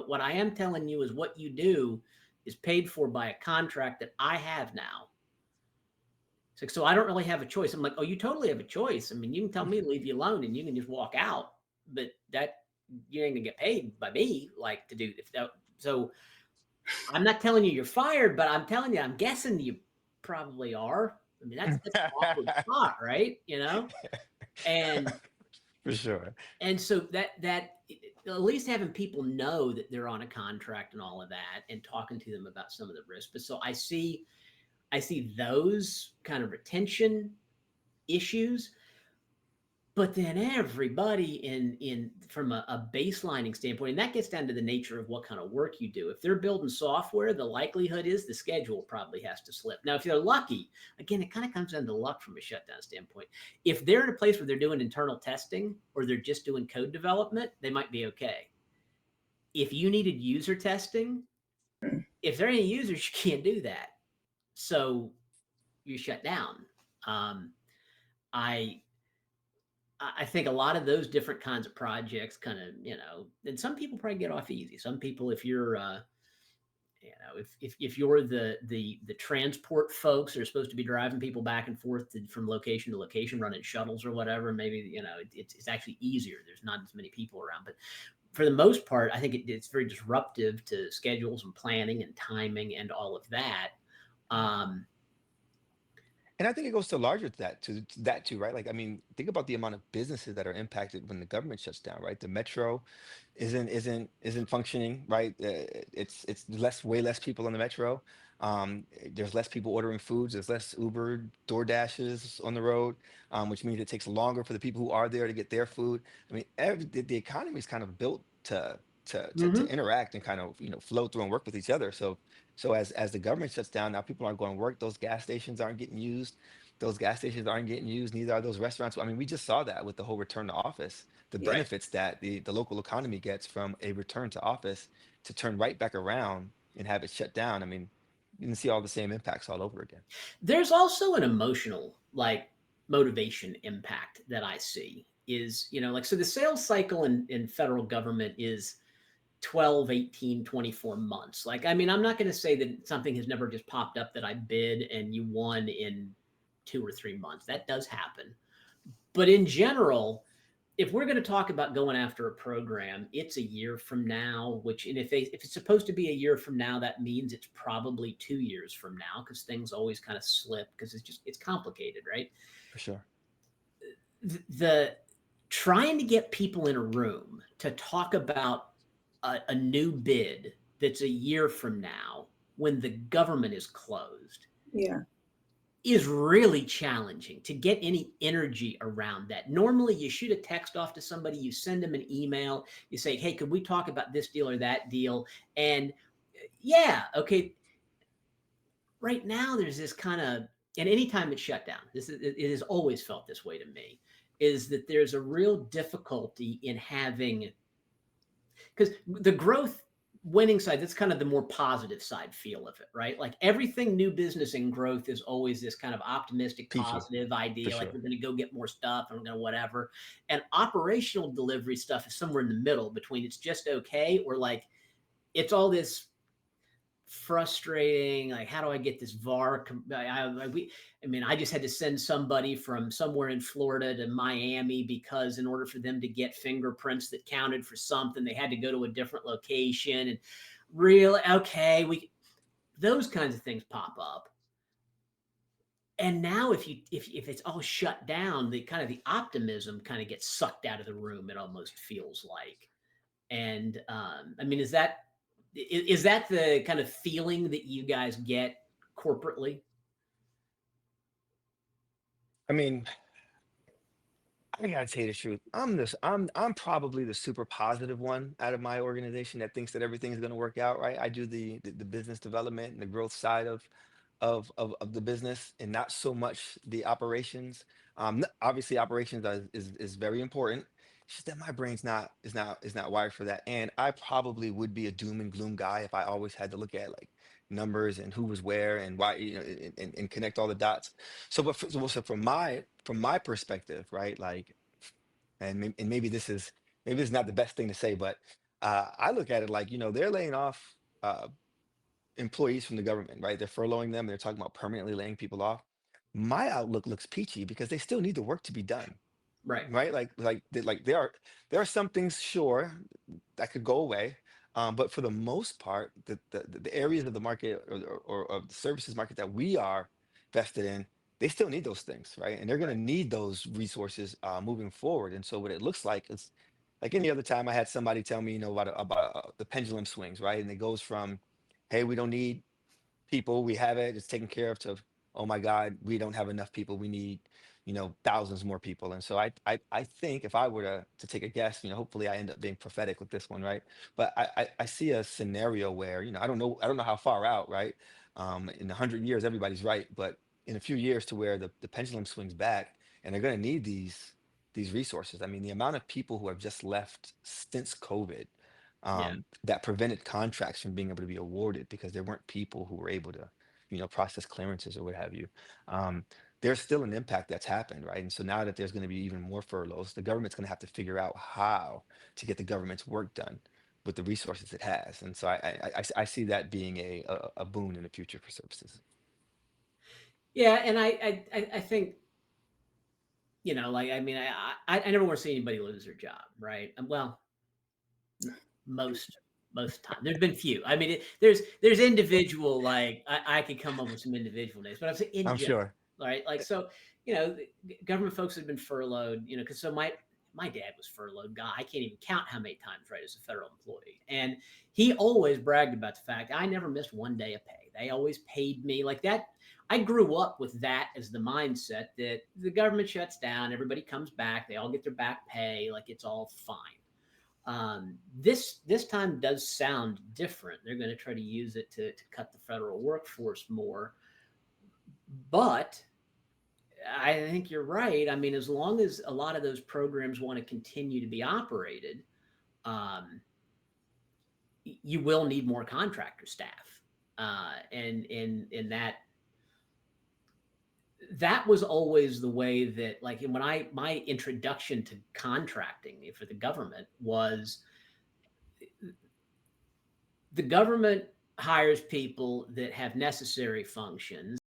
But what I am telling you is what you do is paid for by a contract that I have now. It's like, so I don't really have a choice. I'm like, oh, you totally have a choice. I mean, you can tell me to leave you alone and you can just walk out, but that you ain't gonna get paid by me like to do if that. So I'm not telling you you're fired, but I'm telling you, I'm guessing you probably are. I mean, that's an awkward spot, right? And For sure. so that at least having people know that they're on a contract and all of that, and talking to them about some of the risks. But so I see those kind of retention issues, but then everybody in from a baselining standpoint, and that gets down to the nature of what kind of work you do. If they're building software, the likelihood is the schedule probably has to slip. Now if you're lucky, again, it kind of comes down to luck from a shutdown standpoint. If they're in a place where they're doing internal testing or they're just doing code development, they might be okay. If you needed user testing, if there are any users, you can't do that, so you shut down. um, I I think a lot of those different kinds of projects kind of, and some people probably get off easy. Some people, if you're, if you're the transport folks that are supposed to be driving people back and forth from location to location, running shuttles or whatever, maybe, it's actually easier. There's not as many people around, but for the most part, I think it's very disruptive to schedules and planning and timing and all of that. Um, And I think it goes to larger to that too, right? Like, I mean, think about the amount of businesses that are impacted when the government shuts down, right? The metro isn't functioning, right? It's way less people on the metro. There's less people ordering foods. There's less Uber, DoorDashes on the road, which means it takes longer for the people who are there to get their food. I mean, the economy is kind of built to mhm. interact and kind of flow through and work with each other. So as the government shuts down, now people aren't going to work. Those gas stations aren't getting used. Those gas stations aren't getting used. Neither are those restaurants. I mean, we just saw that with the whole return to office, the Right. benefits that the local economy gets from a return to office to turn right back around and have it shut down. I mean, you can see all the same impacts all over again. There's also an emotional, like, motivation impact that I see is, like, so the sales cycle in federal government is 12, 18, 24 months. Like, I mean, I'm not going to say that something has never just popped up that I bid and you won in 2 or 3 months. That does happen. But in general, if we're going to talk about going after a program, it's a year from now. Which, and if it's supposed to be a year from now, that means it's probably 2 years from now because things always kind of slip because it's complicated, right? For sure. The trying to get people in a room to talk about a new bid that's a year from now when the government is closed Yeah. is really challenging to get any energy around that. Normally, you shoot a text off to somebody, you send them an email, you say, hey, could we talk about this deal or that deal? And yeah, okay. Right now, there's this kind of, and anytime it's shut down, it has always felt this way to me, is that there's a real difficulty in having, because the growth winning side, that's kind of the more positive side feel of it, right? Like everything new business and growth is always this kind of optimistic, Peachy. positive For idea, like we're sure. going to go get more stuff and we're going to whatever. And operational delivery stuff is somewhere in the middle between it's just okay or like it's all this frustrating, like how do I get this var I mean, I just had to send somebody from somewhere in Florida to Miami because in order for them to get fingerprints that counted for something they had to go to a different location. And really, okay, we those kinds of things pop up. And now if it's all shut down, the kind of the optimism kind of gets sucked out of the room, it almost feels like. And I mean, is that the kind of feeling that you guys get corporately? I mean, I gotta tell you the truth. I'm probably the super positive one out of my organization that thinks that everything's gonna work out, right? I do the business development and the growth side of the business and not so much the operations. Obviously operations is very important. It's just that my brain's not wired for that. And I probably would be a doom and gloom guy if I always had to look at like numbers and who was where and why, and connect all the dots. So from my perspective, right? Like, and maybe this is not the best thing to say, but I look at it like, they're laying off employees from the government, right? They're furloughing them. They're talking about permanently laying people off. My outlook looks peachy because they still need the work to be done, Right. right? Like there are some things, sure, that could go away. But for the most part, the areas of the market, or of the services market that we are vested in, they still need those things, right? And they're going to Right. need those resources moving forward. And so what it looks like is like any other time I had somebody tell me, about the pendulum swings, right? And it goes from, hey, we don't need people, we have it, it's taken care of, to, oh my God, we don't have enough people, we need, thousands more people. And so I think if I were to take a guess, hopefully I end up being prophetic with this one, right? But I see a scenario where, I don't know how far out, right? In 100 years everybody's right, but in a few years, to where the pendulum swings back, and they're going to need these resources. I mean, the amount of people who have just left since COVID, Yeah. that prevented contracts from being able to be awarded because there weren't people who were able to, process clearances or what have you. Um, there's still an impact that's happened, right? And so now that there's going to be even more furloughs, the government's going to have to figure out how to get the government's work done with the resources it has. And so I see that being a boon in the future for services. Yeah. And I think, like, I mean, I never want to see anybody lose their job. Right. Well, most most time. There's been few. I mean, there's individual, like, I could come up with some individual names, but I'm saying in I'm general, sure. right? Like, so, government folks have been furloughed, because so my dad was furloughed. God, I can't even count how many times, right, as a federal employee. And he always bragged about the fact I never missed one day of pay. They always paid me like that. I grew up with that as the mindset that the government shuts down, everybody comes back, they all get their back pay, like it's all fine. This time does sound different. They're going to try to use it to cut the federal workforce more, but I think you're right. I mean, as long as a lot of those programs want to continue to be operated, um, you will need more contractor staff, and in that was always the way that, like, when I my introduction to contracting for the government was the government hires people that have necessary functions